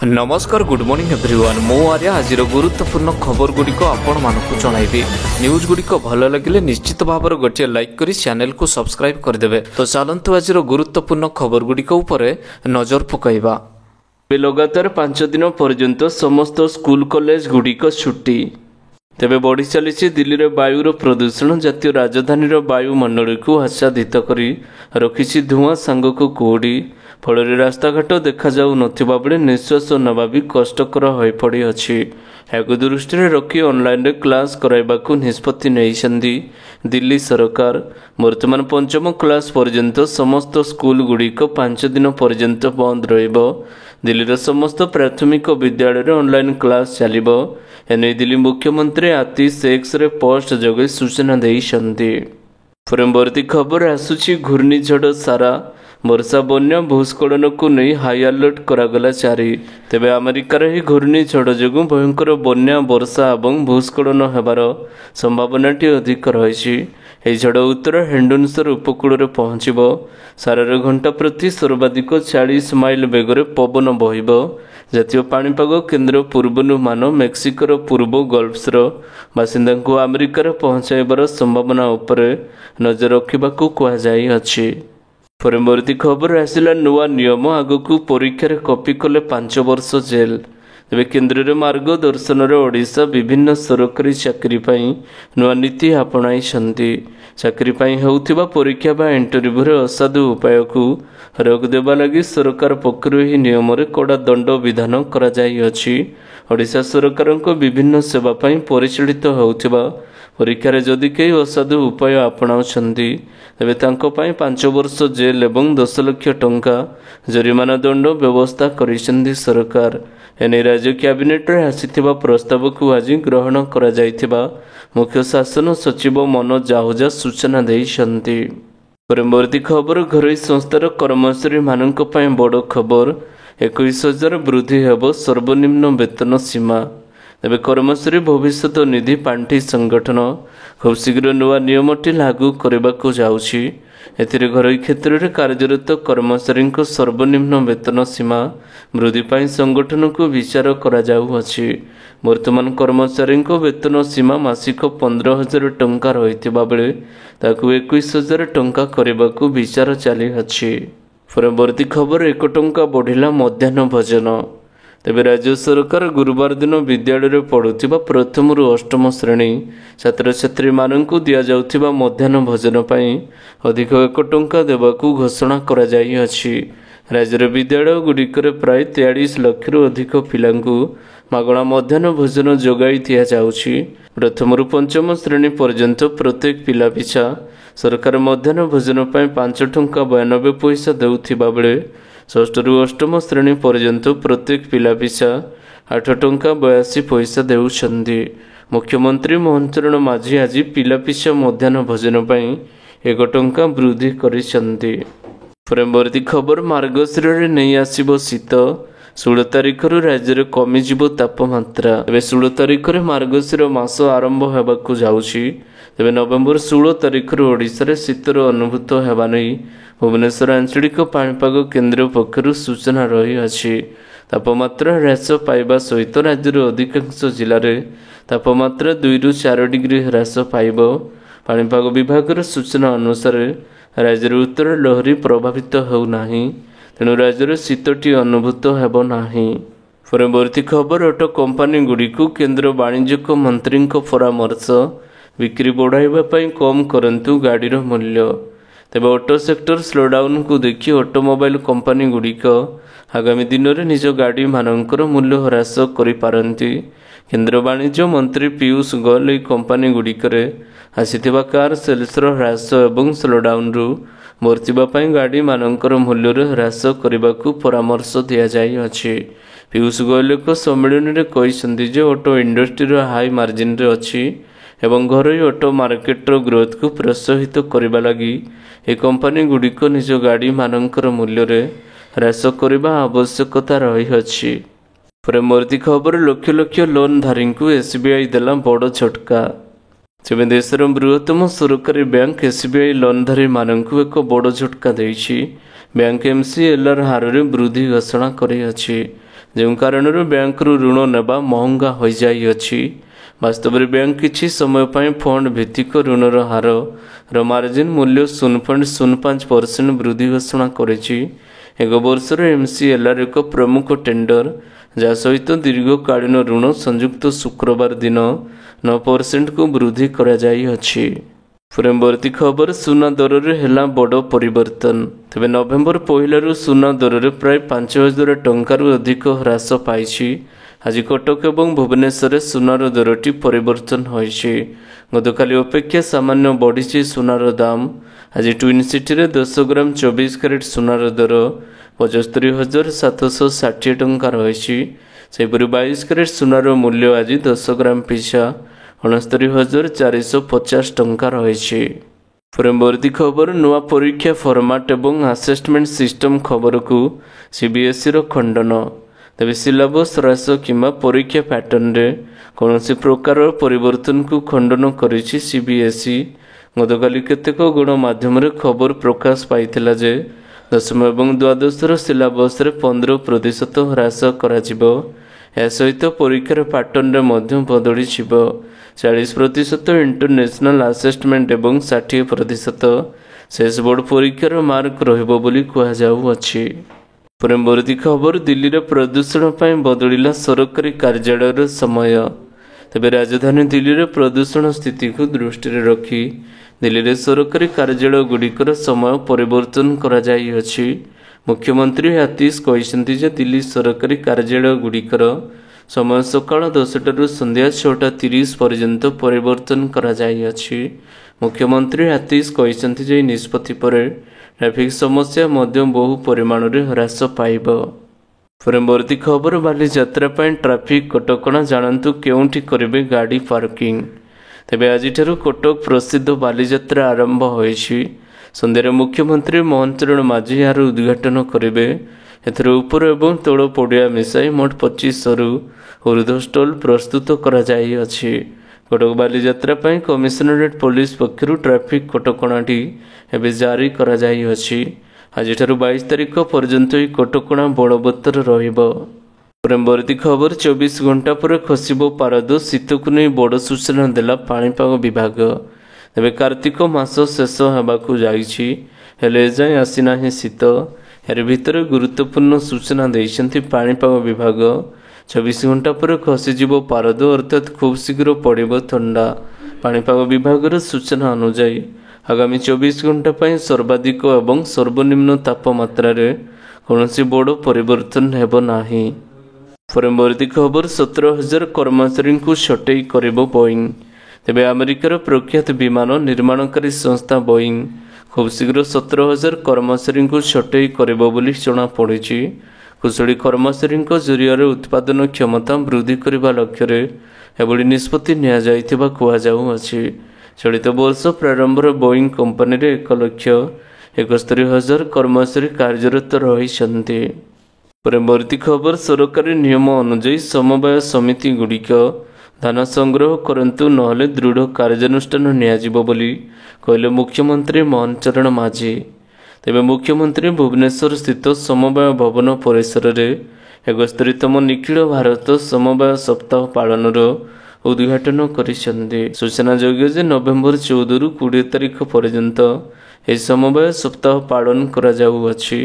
नमस्कार good morning everyone मो आर्य आज गुरुत्वपूर्ण खबर गुड़िक आपण मानक जनइबी न्यूज गुड़िक भल लगे निश्चित भाव गोटे लाइक करी चैनल को सब्सक्राइब करदे। तो चलतु आज गुरुत्वपूर्ण खबर गुड़िक नजर पकाइबा। लगातार 5 दिन पर्यंत समस्त स्कूल कॉलेज गुड़िक छुट्टी। तेबे बढ़ी चली दिल्ली वायुर प्रदूषण जातीय राजधानी वायुमंडल को आच्छादित करी रखी धुआं सांग को कुहुड़ी फल रास्ताघाट देखा जाऊ नथिबा बेले निश्वास नवा भी कष्टकर हो पड़ी अछि। एहाकु दृष्टि रखी ऑनलाइन क्लास कराइबाकु निष्पत्ति नेइछन्दी दिल्ली सरकार। वर्तमान पंचम क्लास पर्यंत समस्त स्कूल गुड़िक 5 दिन पर्यंत बंद रहिबो। दिल्लीर समस्त प्राथमिक विद्यालय ऑनलाइन क्लास चलिबो। एने दिल्ली मुख्यमंत्री आतिश एक्स रे पोस्ट जोगे सूचना देइछन्ती। परवर्ती खबर आसुछि घूर्णिझड़ सारा वर्षा बन्या भूस्खलन को नहीं हाई अलर्ट करागला जारी। तेबे अमेरिकार ही घूर्णिझड़ जो भयंकर बन्या वर्षा और भूस्खलन होबार संभावनाटी अधिक रही। यह झड़ उत्तर हेंडनसर उपकूल पहुंचब। सारार घंटा प्रति सर्वाधिक 40 माइल बेगर पवन बहिब। जातीय पाणीपाग केन्द्र पूर्वानुमान मेक्सिकोर पूर्व गल्फ्सर बासिंदा को अमेरिकार पहुंचाइबार संभावना उपरे नजर रखा कहुछि। परवर्ती खबर आसिला नुआ नियम आगकू परीक्षार कॉपी कले 5 वर्ष जेल। तेज केन्द्र मार्गदर्शन ओडिशा विभिन्न सरकारी चाकरी नुआ नीति आपणाई। चाकरी होउथिबा परीक्षा बा इंटरव्यू असाधु उपाय को रोक देबा लगी सरकार पक्षरु ही नियम रे कड़ा दंड विधान करा जाई अछि। ओडिशा सरकार विभिन्न सेवा परिचालित होउथिबा परीक्षा जदि कई असाधु उपाय आपणाउछन्ति तेबे तांको पई 5 वर्ष जेल एवं 10 लाख टंका जरिमाना दंड व्यवस्था करिसेंदी सरकार। एने राज्य कैबिनेट रे आसीथिबा प्रस्ताव को आज ग्रहण करा जायथिबा मुख्य शासन सचिव मनोज आहूजा सूचना देइछन्ति। परवर्ती खबर घरोई संस्थार कर्मचारी मानक पई बड़ खबर 21,000 वृद्धि हेबो सर्वनिम्न वेतन सीमा। तेबे कर्मचारी भविष्य निधि पांठी संगठन खूब शीघ्र नुआ नियमटी लागू करने जाउछि। एथिरे घरोई क्षेत्र में कार्यरत कर्मचारी सर्वनिम्न वेतन सीमा वृद्धि पाई संगठन को विचार करा जाउछि। वर्तमान कर्मचारी वेतन सीमा मासिक 15,000 टंका रहिथिबा बेले ताकू 21,000 टंका करने को विचार चली अछि। परवर्ती खबर 1 टंका बढ़िला मध्याह्न भोजन। तेबे राज्य सरकार गुरुवार दिन विद्यालय पढ़ुथिबा प्रथम रु अष्टम श्रेणी छात्र छात्री माननकु दिया जाउथिबा मध्याह्न भोजन पई अधिक 1 टंका देबाकू घोषणा करा जाई अछि। राज्यर विद्यालय गुड़िकर प्राय 43 लाख रु अधिक पिलांकु मागणा मध्याह्न भोजन जोगाई दिया जाउछि। प्रथम रु पंचम श्रेणी पर्यंत प्रत्येक पिला पिछा सरकार मध्याह्न भोजन पई 5 टंका 92 पैसा देउथिबा बेले षष्ठ रु अष्टम श्रेणी पर्यंत प्रत्येक पिला पिछा 8 टंका 82 पैसा देउछन्ति। मुख्यमंत्री मोहन चरण माझी आज पिला पिछा मध्याह्न भोजन पई 1 टंका वृद्धि करिसन्ति। परवर्ती खबर मार्गशीर रे नहीं आसीबो शीत 16 तारिख रु राज्य रे कमिजिबो तापमात्रा। एबे 16 तारिख रे मार्गशीर मास आरंभ हेबाकू जाउछि। तेबे नवेम्बर 16 तारिख रु ओडिशा रे शीतर अनुभूत हेबा नै भुवनेश्वर आंचलिक पाणीपाग केन्द्र पक्षरु सूचना रही अछि। तापमात्रा ह्रास पाइबा सहित राज्यर अधिकांश जिले में तापमात्रा 2 रु 4 डिग्री ह्रास पाइब। पाणीपाग विभाग सूचना अनुसार राज्यर उत्तर लहरी प्रभावित होउनाही तेणु राज्यर शीतटी अनुभूत हेब नाही। परवर्ती खबर ऑटो कंपनी गुड़िक केन्द्र वाणिज्यिक मंत्री परामर्श बिक्री बढ़ाइबा पई कम करंतु गाड़ीर मूल्य। तेबे ऑटो सेक्टर स्लोडाउन को देखी ऑटोमोबाइल कंपनी गुड़िक आगामी दिन में निज गाड़ी मानकर मूल्य ह्रास करि पारंती। केन्द्र वाणिज्य मंत्री पीयूष गोयल यह कंपनी गुड़िकर आसीथिबा कार सेल्सर ह्रास एवं स्लोडाउन रु बर्तिबा पई गाड़ी मानकर मूल्य ह्रास करने को परामर्श दिया जाई अछि। पीयूष गोयल एक सम्मेलन में कहिसंती जे ऑटो इंडस्ट्री हाई मार्जिन रे अछि एवं घरोई ऑटो मार्केटर ग्रोथ को प्रोत्साहित करने लगी ए कंपनी गुड़िक निज गाड़ी मानकर मूल्य रे ह्रास करने आवश्यकता रही अछि। परवर्ती खबर लक्ष लक्ष लोन धारी को एसबीआई देला बड़ झटका। तेज देशर बृहत्तम सरकारी बैंक एसबीआई लोनधारी मानक एक बड़ झटका देछि। बैंक एमसीएलआर हार में वृद्धि घोषणा करिअछि। ଯେଉଁ କାରଣରୁ ବ୍ୟାଙ୍କରୁ ଋଣ ନେବା ମହଙ୍ଗା ହୋଇଯାଇଅଛି। ବାସ୍ତବରେ ବ୍ୟାଙ୍କ କିଛି ସମୟ ପାଇଁ ଫଣ୍ଡ ଭିତ୍ତିକ ଋଣର ହାରର ମାର୍ଜିନ ମୂଲ୍ୟ 0.05% ବୃଦ୍ଧି ଘୋଷଣା କରିଛି। ଏକ ବର୍ଷର MCLR ଏକ ପ୍ରମୁଖ ଟେଣ୍ଡର, ଯାହା ସହିତ ଦୀର୍ଘକାଳୀନ ଋଣ ସଂଯୁକ୍ତ ଶୁକ୍ରବାର ଦିନ 9%କୁ ବୃଦ୍ଧି କରାଯାଇଅଛି। ପରବର୍ତ୍ତୀ ଖବର, ସୁନା ଦରରେ ହେଲା ବଡ଼ ପରିବର୍ତ୍ତନ। ତେବେ ନଭେମ୍ବର ପହିଲାରୁ ସୁନା ଦରରେ ପ୍ରାୟ 5,000 ଟଙ୍କାରୁ ଅଧିକ ହ୍ରାସ ପାଇଛି। ଆଜି କଟକ ଏବଂ ଭୁବନେଶ୍ୱରରେ ସୁନାର ଦରଟି ପରିବର୍ତ୍ତନ ହୋଇଛି। ଗତକାଲି ଅପେକ୍ଷା ସାମାନ୍ୟ ବଢ଼ିଛି ସୁନାର ଦାମ। ଆଜି ଟ୍ୱିନ୍ ସିଟିରେ 10 ଗ୍ରାମ 24 କ୍ୟାରେଟ୍ ସୁନାର ଦର 75,760 ଟଙ୍କା ରହିଛି। ସେହିପରି 22 କ୍ୟାରେଟ୍ ସୁନାର ମୂଲ୍ୟ ଆଜି 10 ଗ୍ରାମ ପିଛା 69,450 ଟଙ୍କା ରହିଛି। ପରବର୍ତ୍ତୀ ଖବର, ନୂଆ ପରୀକ୍ଷା ଫର୍ମାଟ ଏବଂ ଆସେସମେଣ୍ଟ ସିଷ୍ଟମ ଖବରକୁ CBSEର ଖଣ୍ଡନ। ତେବେ ସିଲାବସ୍ ହ୍ରାସ କିମ୍ବା ପରୀକ୍ଷା ପ୍ୟାଟର୍ନରେ କୌଣସି ପ୍ରକାରର ପରିବର୍ତ୍ତନକୁ ଖଣ୍ଡନ କରିଛି CBSE। ଗତକାଲି କେତେକ ଗଣମାଧ୍ୟମରେ ଖବର ପ୍ରକାଶ ପାଇଥିଲା ଯେ ଦଶମ ଏବଂ ଦ୍ୱାଦଶର ସିଲାବସ୍ରେ 15% ହ୍ରାସ କରାଯିବ। ଏହା ସହିତ ପରୀକ୍ଷାର ପ୍ୟାଟର୍ନରେ ମଧ୍ୟ ବଦଳିଯିବ। 40% ଇଣ୍ଟରନ୍ୟାସନାଲ ଆସେସମେଣ୍ଟ ଏବଂ 60% ଶେଷ ବୋର୍ଡ ପରୀକ୍ଷାର ମାର୍କ ରହିବ ବୋଲି କୁହାଯାଉଅଛି। ପରବର୍ତ୍ତୀ ଖବର, ଦିଲ୍ଲୀରେ ପ୍ରଦୂଷଣ ପାଇଁ ବଦଳିଲା ସରକାରୀ କାର୍ଯ୍ୟାଳୟର ସମୟ। ତେବେ ରାଜଧାନୀ ଦିଲ୍ଲୀରେ ପ୍ରଦୂଷଣ ସ୍ଥିତିକୁ ଦୃଷ୍ଟିରେ ରଖି ଦିଲ୍ଲୀରେ ସରକାରୀ କାର୍ଯ୍ୟାଳୟଗୁଡ଼ିକର ସମୟ ପରିବର୍ତ୍ତନ କରାଯାଇଅଛି। ମୁଖ୍ୟମନ୍ତ୍ରୀ ଆତିଶ କହିଛନ୍ତି ଯେ ଦିଲ୍ଲୀ ସରକାରୀ କାର୍ଯ୍ୟାଳୟଗୁଡ଼ିକର ସମୟ ସକାଳ 10ଟାରୁ ସନ୍ଧ୍ୟା 6:30 ପର୍ଯ୍ୟନ୍ତ ପରିବର୍ତ୍ତନ କରାଯାଇଅଛି। ମୁଖ୍ୟମନ୍ତ୍ରୀ ଆତିଶ କହିଛନ୍ତି ଯେ ଏହି ନିଷ୍ପତ୍ତି ପରେ ଟ୍ରାଫିକ୍ ସମସ୍ୟା ମଧ୍ୟ ବହୁ ପରିମାଣରେ ହ୍ରାସ ପାଇବ। ପରବର୍ତ୍ତୀ ଖବର, ବାଲିଯାତ୍ରା ପାଇଁ ଟ୍ରାଫିକ୍ କଟକଣା, ଜାଣନ୍ତୁ କେଉଁଠି କରିବେ ଗାଡ଼ି ପାର୍କିଂ। ତେବେ ଆଜିଠାରୁ କଟକ ପ୍ରସିଦ୍ଧ ବାଲିଯାତ୍ରା ଆରମ୍ଭ ହୋଇଛି। ସନ୍ଧ୍ୟାରେ ମୁଖ୍ୟମନ୍ତ୍ରୀ ମୋହନ ଚରଣ ମାଝୀ ଏହାର ଉଦ୍ଘାଟନ କରିବେ। ଏଥିରେ ଉପର ଏବଂ ତଳ ପଡ଼ିଆ ମିଶାଇ ମୋଟ 25ରୁ ଉର୍ଦ୍ଧ୍ୱ ଷ୍ଟଲ୍ ପ୍ରସ୍ତୁତ କରାଯାଇଅଛି। କଟକ ବାଲିଯାତ୍ରା ପାଇଁ କମିଶନରେଟ୍ ପୋଲିସ ପକ୍ଷରୁ ଟ୍ରାଫିକ୍ କଟକଣାଟି ଏବେ ଜାରି କରାଯାଇଅଛି। ଆଜିଠାରୁ 22 ତାରିଖ ପର୍ଯ୍ୟନ୍ତ ଏହି କଟକଣା ବଳବତ୍ତର ରହିବ। ପରବର୍ତ୍ତୀ ଖବର, 24 ଘଣ୍ଟା ପରେ ଖସିବ ପାରଦ, ଶୀତକୁ ନେଇ ବଡ଼ ସୂଚନା ଦେଲା ପାଣିପାଗ ବିଭାଗ। ତେବେ କାର୍ତ୍ତିକ ମାସ ଶେଷ ହେବାକୁ ଯାଇଛି, ହେଲେ ଏଯାଏଁ ଆସିନାହିଁ ଶୀତ। ଏହାର ଭିତରେ ଗୁରୁତ୍ୱପୂର୍ଣ୍ଣ ସୂଚନା ଦେଇଛନ୍ତି ପାଣିପାଗ ବିଭାଗ। 24 ଘଣ୍ଟା ପରେ ଖସିଯିବ ପାରଦ, ଅର୍ଥାତ୍ ଖୁବ୍ ଶୀଘ୍ର ପଡ଼ିବ ଥଣ୍ଡା। ପାଣିପାଗ ବିଭାଗର ସୂଚନା ଅନୁଯାୟୀ ଆଗାମୀ 24 ଘଣ୍ଟା ପାଇଁ ସର୍ବାଧିକ ଏବଂ ସର୍ବନିମ୍ନ ତାପମାତ୍ରାରେ କୌଣସି ବଡ଼ ପରିବର୍ତ୍ତନ ହେବ ନାହିଁ। ପରବର୍ତ୍ତୀ ଖବର, 17,000 କର୍ମଚାରୀଙ୍କୁ ଛଟେଇ କରିବ ବୋଇଂ। ତେବେ ଆମେରିକାର ପ୍ରଖ୍ୟାତ ବିମାନ ନିର୍ମାଣକାରୀ ସଂସ୍ଥା ବୋଇଂ ଖୁବ୍ ଶୀଘ୍ର 17,000 କର୍ମଚାରୀଙ୍କୁ ଛଟେଇ କରିବ ବୋଲି ଜଣାପଡ଼ିଛି। କୁଶଳୀ କର୍ମଚାରୀଙ୍କ ଜରିଆରେ ଉତ୍ପାଦନ କ୍ଷମତା ବୃଦ୍ଧି କରିବା ଲକ୍ଷ୍ୟରେ ଏଭଳି ନିଷ୍ପତ୍ତି ନିଆଯାଇଥିବା କୁହାଯାଉଅଛି। ଚଳିତ ବର୍ଷ ପ୍ରାରମ୍ଭରେ ବୋଇଂ କମ୍ପାନୀରେ 1,71,000 କର୍ମଚାରୀ କାର୍ଯ୍ୟରତ ରହିଛନ୍ତି। ପରବର୍ତ୍ତୀ ଖବର, ସରକାରୀ ନିୟମ ଅନୁଯାୟୀ ସମବାୟ ସମିତିଗୁଡ଼ିକ ଧାନ ସଂଗ୍ରହ କରନ୍ତୁ, ନହେଲେ ଦୃଢ଼ କାର୍ଯ୍ୟାନୁଷ୍ଠାନ ନିଆଯିବ ବୋଲି କହିଲେ ମୁଖ୍ୟମନ୍ତ୍ରୀ ମୋହନ ଚରଣ ମାଝୀ। ତେବେ ମୁଖ୍ୟମନ୍ତ୍ରୀ ଭୁବନେଶ୍ୱର ସ୍ଥିତ ସମବାୟ ଭବନ ପରିସରରେ 71ତମ ନିଖିଳ ଭାରତ ସମବାୟ ସପ୍ତାହ ପାଳନର ଉଦ୍ଘାଟନ କରିଛନ୍ତି। ସୂଚନାଯୋଗ୍ୟ ଯେ ନଭେମ୍ବର 14ରୁ 20 ତାରିଖ ପର୍ଯ୍ୟନ୍ତ ଏହି ସମବାୟ ସପ୍ତାହ ପାଳନ କରାଯାଉଅଛି।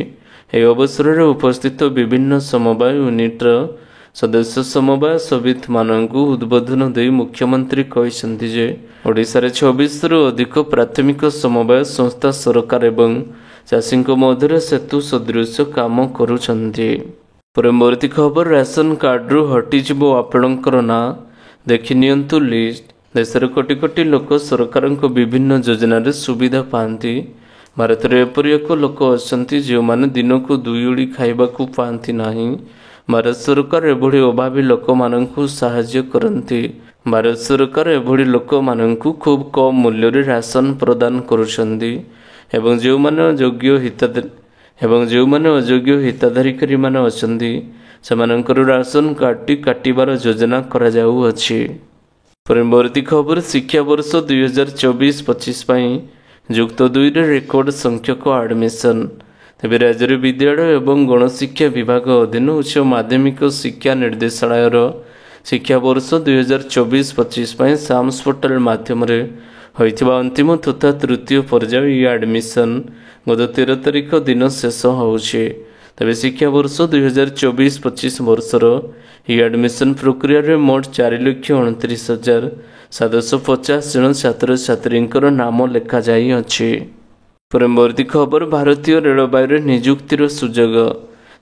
ଏହି ଅବସରରେ ଉପସ୍ଥିତ ବିଭିନ୍ନ ସମବାୟ ୟୁନିଟ୍ର ସଦସ୍ୟ ସମବାୟ ସମିତିମାନଙ୍କୁ ଉଦ୍ବୋଧନ ଦେଇ ମୁଖ୍ୟମନ୍ତ୍ରୀ କହିଛନ୍ତି ଯେ ଓଡ଼ିଶାରେ 26ରୁ ଅଧିକ ପ୍ରାଥମିକ ସମବାୟ ସଂସ୍ଥା ସରକାର ଏବଂ ଚାଷୀଙ୍କ ମଧ୍ୟରେ ସେତୁ ସଦୃଶ କାମ କରୁଛନ୍ତି। ପରବର୍ତ୍ତୀ ଖବର, ରାସନ କାର୍ଡରୁ ହଟିଯିବ ଆପଣଙ୍କର ନାଁ, ଦେଖିନିଅନ୍ତୁ ଲିଷ୍ଟ। ଦେଶରେ କୋଟି କୋଟି ଲୋକ ସରକାରଙ୍କ ବିଭିନ୍ନ ଯୋଜନାରେ ସୁବିଧା ପାଆନ୍ତି। ଭାରତରେ ଏପରି ଏକ ଲୋକ ଅଛନ୍ତି ଯେଉଁମାନେ ଦିନକୁ 2 ଓଳି ଖାଇବାକୁ ପାଆନ୍ତି ନାହିଁ। ଭାରତ ସରକାର ଏଭଳି ଅଭାବୀ ଲୋକମାନଙ୍କୁ ସାହାଯ୍ୟ କରନ୍ତି। ଭାରତ ସରକାର ଏଭଳି ଲୋକମାନଙ୍କୁ ଖୁବ୍ କମ୍ ମୂଲ୍ୟରେ ରାସନ ପ୍ରଦାନ କରୁଛନ୍ତି ଏବଂ ଯେଉଁମାନେ ଅଯୋଗ୍ୟ ହିତାଧିକାରୀମାନେ ଅଛନ୍ତି ସେମାନଙ୍କର ରାସନ କାର୍ଡଟି କାଟିବାର ଯୋଜନା କରାଯାଉଅଛି। ପରବର୍ତ୍ତୀ ଖବର, ଶିକ୍ଷାବର୍ଷ 2024-25 ପାଇଁ ଯୁକ୍ତ 2ରେ ରେକର୍ଡ ସଂଖ୍ୟକ ଆଡମିସନ। तेबे राज्य विद्यालय एवं गणशिक्षा विभाग अधीन उच्च माध्यमिक शिक्षा निर्देशालयर शिक्षा वर्ष 2024-25 साम्स पोर्टाल माध्यम होइथिबा अंतिम तथा तृतीय पर्याय एडमिशन गत 13 तारिख दिन शेष होउछि। तेबे शिक्षा वर्ष 2024-25 वर्षर एडमिशन प्रक्रिया रे मोट 4,29,750 जन छात्र छात्री नाम लेखा जाई अछि। परवर्ती खबर भारतीय रेलवे नियुक्तिर सुजोग।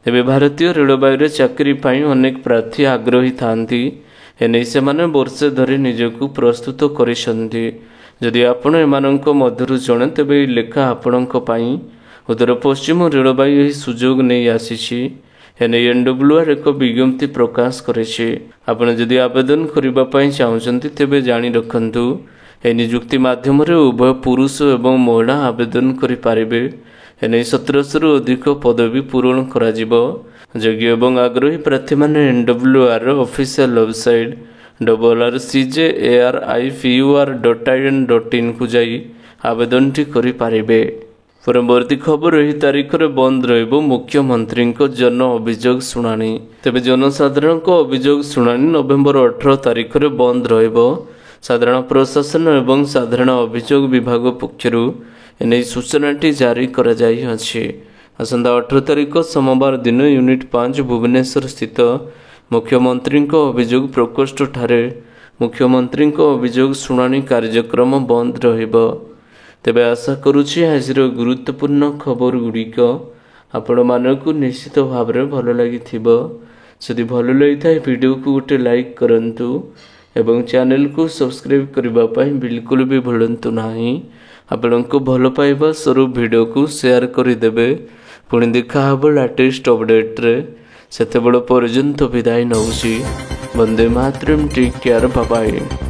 तेबे भारतीय रेलवे चाकरी पाई अनेक प्रार्थी आग्रही थांती एने सेमाने वर्षे धरी निजकु प्रस्तुत करिसंती। जदि आपण एमानंक मध्यरु जणे तेबे लेखा आपणंक पाई उत्तर पश्चिम रेलवे यही सुजोग नहीं आसीछि। एने एनडब्ल्यूआर एक विज्ञप्ति प्रकाश करेछि। आपण जदि आवेदन करिबा पई चाहुचंती तेबे जानि रखंतु ए नियुक्ति माध्यम उभय पुरुष एवं महिला आवेदन करि पारिबे। एने 1700 रु अधिक पदवी पूरण करा जिवो। योग्य एवं आग्रही प्रार्थी माने एनडब्ल्यूआर ऑफिशियल वेबसाइट rrifur.in.in को जाई आवेदन करि पारिबे। परवर्ती खबर एही तारीख रे बंद रहिबो मुख्यमंत्री जन अभियोग शुणाणी। तेबे जनसाधारण अभियोग शुणाणी नवेम्बर 18 तारीख रे बंद रहिबो। साधारण प्रशासन एवं साधारण अभियोग विभाग पक्षरु एने सूचनाटी जारी करा जाई अछि। आसंता 18 तारीख सोमवार दिन यूनिट 5 भुवनेश्वर स्थित मुख्यमंत्री अभियोग प्रकोष्ठ ठारे मुख्यमंत्री अभियोग शुणाणी कार्यक्रम बंद रहिबो। तेबे आशा करुछि आजिर गुरुत्वपूर्ण खबर गुड़िक आपण मानकु निश्चित भाव में भल लगी। जदि भल लगी था वीडियो को गोटे लाइक करंतु एवं चैनल को सब्सक्राइब करबा पई बिल्कुल भी भूलंतु नाही। आपनको भल पाइबा स्वरूप वीडियो को शेयर करि देबे। पुणी देखा हबो लेटेस्ट अपडेट रे। सेते बड़ पर्यंत विदाय नउछि। वंदे मातरम। Take care. Bye bye.